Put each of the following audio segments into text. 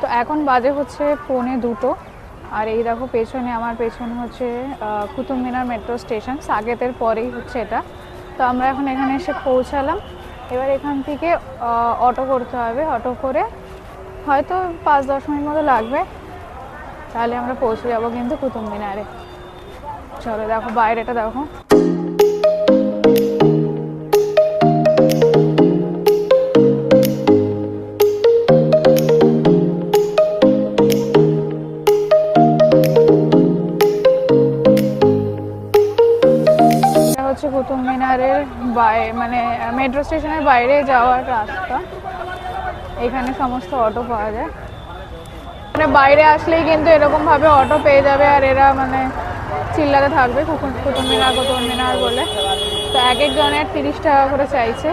তো এখন বাজে হচ্ছে 1:45 আর এই দেখো পেছনে আমার পেছনে হচ্ছে কুতুব মিনার মেট্রো স্টেশন, সাকেতের পরেই হচ্ছে এটা। তো আমরা এখন এখানে এসে পৌঁছালাম। এবার এখান থেকে অটো করতে হবে, অটো করে হয়তো 5-10 মিনিট মতো লাগবে, তাহলে আমরা পৌঁছে যাবো কিন্তু কুতুব মিনারে। চলো দেখো বাইরেটা দেখো। হচ্ছে কুতুব মিনারের মানে মেট্রো স্টেশনের বাইরে যাওয়ার রাস্তা। এখানে সমস্ত অটো পাওয়া যায়, মানে বাইরে আসলেই কিন্তু এরকম ভাবে অটো পেয়ে যাবে, আর এরা মানে চিল্লাতে থাকবে কুতুব মিনার বলে। তো এক একজনের 30 টাকা করে চাইছে,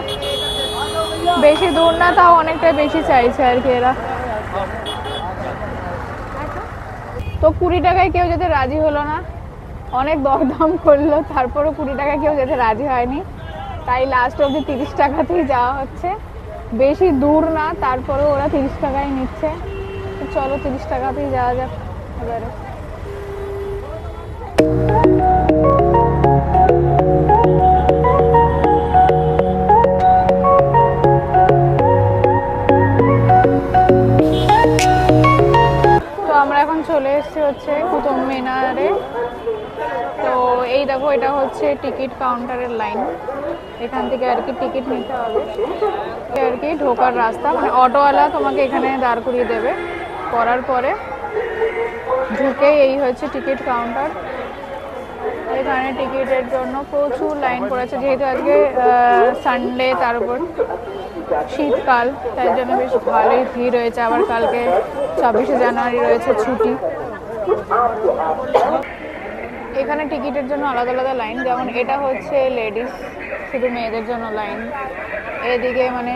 বেশি দূর না, তাও অনেকটাই বেশি চাইছে আর কি এরা। তো 20 টাকায় কেউ যেতে রাজি হলো না, অনেক দরদাম করলো, তারপরও 20 টাকায় কেউ যেতে রাজি হয়নি, তাই লাস্ট অবধি 30 টাকাতেই যাওয়া হচ্ছে। বেশি দূর না, তারপরেও ওরা 30 টাকাই নিচ্ছে। চলো 30 টাকাতেই যাওয়া যাক এবারে। তো আমরা এখন চলে এসেছি হচ্ছে কুতুব মিনারে। তো এই দেখো এটা হচ্ছে টিকিট কাউন্টারের লাইন, এখান থেকে আর কি টিকিট নিতে হবে আর কি ঢোকার রাস্তা, মানে অটোওয়ালা তোমাকে এখানে দাঁড় করিয়ে দেবে, করার পরে ঢুকে এই হচ্ছে টিকিট কাউন্টার। এখানে টিকিটের জন্য প্রচুর লাইন পড়েছে, যেহেতু আজকে সানডে, তার উপর শীতকাল, তাই জন্য বেশ ভালোই ভিড় হয়েছে। আবার কালকে 26শে জানুয়ারি রয়েছে ছুটি। এখানে টিকিটের জন্য আলাদা আলাদা লাইন, যেমন এটা হচ্ছে লেডিস, শুধু মেয়েদের জন্য লাইন। এদিকে মানে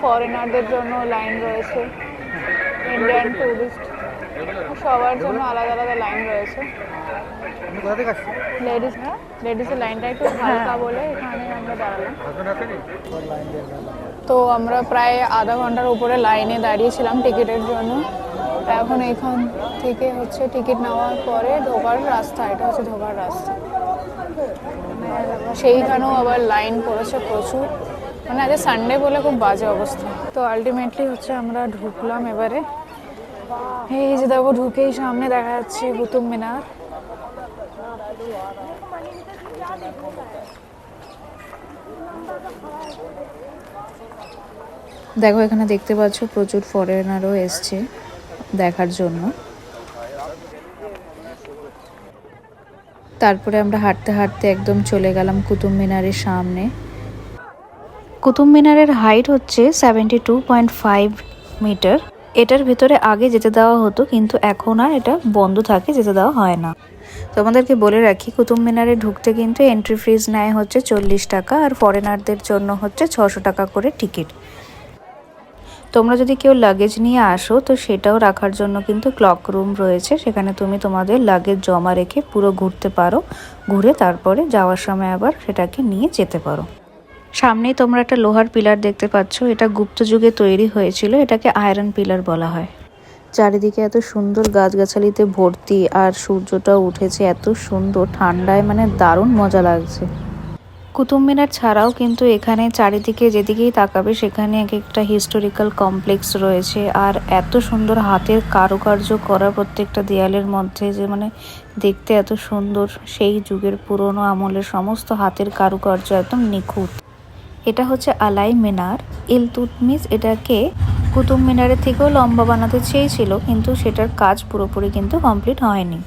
ফরেনারদের জন্য লাইন রয়েছে, ইন্ডিয়ান টুরিস্ট, সবার জন্য আলাদা আলাদা লাইন রয়েছে। লেডিসের লাইনটা একটু হালকা বলে এখানে আমরা দাঁড়ালাম। তো আমরা প্রায় আধা ঘন্টার উপরে লাইনে দাঁড়িয়েছিলাম টিকিটের জন্য। এখন এখান থেকে হচ্ছে টিকিট নেওয়ার পরে ঢোকার রাস্তা, এটা হচ্ছে ঢোকার রাস্তা। সেইখানেও আবার লাইন পড়েছে প্রচুর, মানে আজ সানডে বলে খুব বাজে অবস্থা। তো আলটিমেটলি হচ্ছে আমরা ঢুকলাম এবারে। এই যে দেখো ঢুকেই সামনে দেখা যাচ্ছে কুতুব মিনার। দেখো এখানে দেখতে পাচ্ছ প্রচুর ফরেনারও এসছে দেখার জন্য। তারপরে আমরা হাঁটতে হাঁটতে একদম চলে গেলাম কুতুব মিনারের সামনে। কুতুব মিনারের হাইট হচ্ছে 72.5 মিটার। এটার ভিতরে আগে যেতে দেওয়া হতো, কিন্তু এখন আর এটা বন্ধ থাকে, যেতে দেওয়া হয় না। তোমাদেরকে বলে রাখি, কুতুব মিনারে ঢুকতে কিন্তু এন্ট্রি ফিজ নেয় হচ্ছে 40 টাকা, আর ফরেনারদের জন্য হচ্ছে 600 টাকা করে টিকিট। তোমরা যদি কেউ লাগেজ নিয়ে আসো, তো সেটাও রাখার জন্য কিন্তু ক্লক রুম রয়েছে, সেখানে তুমি তোমাদের লাগেজ জমা রেখে পুরো ঘুরতে পারো, ঘুরে তারপরে যাওয়ার সময় আবার সেটাকে নিয়ে যেতে পারো। সামনেই তোমরা একটা লোহার পিলার দেখতে পাচ্ছ, এটা গুপ্ত যুগে তৈরি হয়েছিল, এটাকে আয়রন পিলার বলা হয়। চারিদিকে এত সুন্দর গাছগাছালিতে ভর্তি, আর সূর্যটাও উঠেছে এত সুন্দর ঠান্ডায়, মানে দারুণ মজা লাগছে। কুতুব মিনার ছাড়াও কিন্তু এখানে চারিদিকে যেদিকেই তাকাবে সেখানে এক একটা হিস্টোরিক্যাল কমপ্লেক্স রয়েছে, আর এত সুন্দর হাতের কারুকার্য করা প্রত্যেকটা দেয়ালের মধ্যে, যে মানে দেখতে এত সুন্দর, সেই যুগের পুরনো আমলের সমস্ত হাতের কারুকার্য একদম নিখুঁত। এটা হচ্ছে আলাই মিনার। ইলতুৎমিশ এটাকে কুতুব মিনারের থেকেও লম্বা বানাতে চেয়েছিল, কিন্তু সেটার কাজ পুরোপুরি কিন্তু কমপ্লিট হয়নি।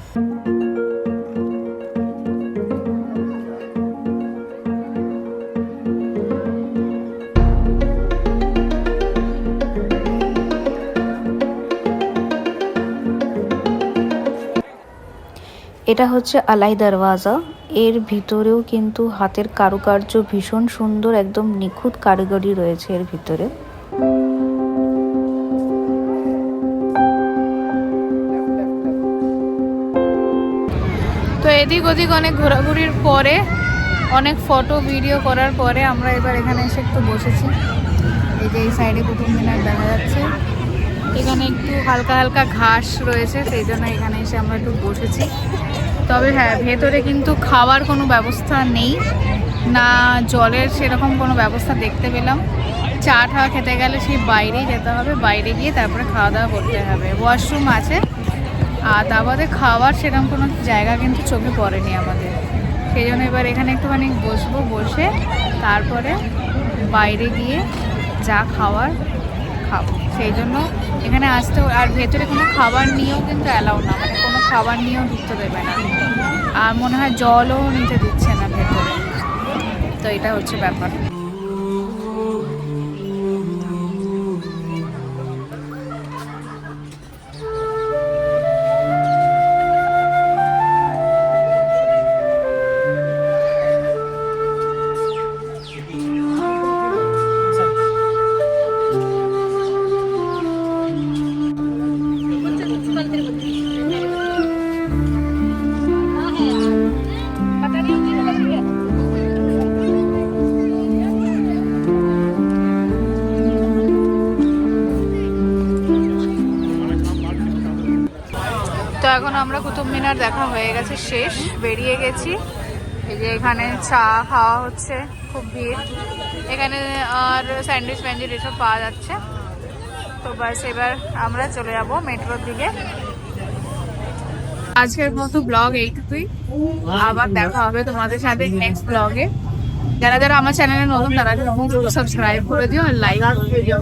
এটা হচ্ছে আলাই দরওয়াজা। এর ভিতরেও কিন্তু হাতের কারুকার্য ভীষণ সুন্দর, একদম নিখুঁত কারিগরি রয়েছে এর ভিতরে। তো এদিক ওদিক অনেক ঘোরাঘুরির পরে, অনেক ফটো ভিডিও করার পরে আমরা এবার এখানে এসে একটু বসেছি। এই যে এই সাইডে কুতুব মিনার দেখা যাচ্ছে, এখানে একটু হালকা হালকা ঘাস রয়েছে, সেই জন্য এখানে এসে আমরা একটু বসেছি। তবে হ্যাঁ, ভেতরে কিন্তু খাওয়ার কোনো ব্যবস্থা নেই, না জলের সেরকম কোনো ব্যবস্থা দেখতে পেলাম। চা টা খেতে গেলে সেই বাইরেই যেতে হবে, বাইরে গিয়ে তারপরে খাওয়া দাওয়া করতে হবে। ওয়াশরুম আছে, আর তা বাদে খাওয়ার সেরকম কোনো জায়গা কিন্তু চোখে পড়েনি আমাদের। সেই জন্য এবার এখানে একটুখানি বসবো, বসে তারপরে বাইরে গিয়ে যা খাওয়ার খাবো। সেই জন্য এখানে আসতেও, আর ভেতরে কোনো খাবার নিয়েও কিন্তু অ্যালাউ না, মানে কোনো খাবার নিয়েও ঢুকতে দেবে না, আর মনে হয় জলও নিতে দিচ্ছে না ভেতরে। তো এটা হচ্ছে ব্যাপার। তো এখন আমরা কুতুব মিনার দেখা হয়ে গেছে, শেষ, বেরিয়ে গেছি। এই যে এখানে চা খাওয়া হচ্ছে, খুব ভিড় এখানে, আর স্যান্ডউইচ প্যান্ডউইচ এসব পাওয়া যাচ্ছে। তো বাস এবার আমরা চলে যাব মেট্রোর দিকে। আজকের মতো ব্লগ এইটুকুই, আবার দেখা হবে তোমাদের সাথে নেক্সট ব্লগে। যারা যারা আমার চ্যানেলে নতুন তারা সাবস্ক্রাইব করে দিও আর লাইক করে দিও।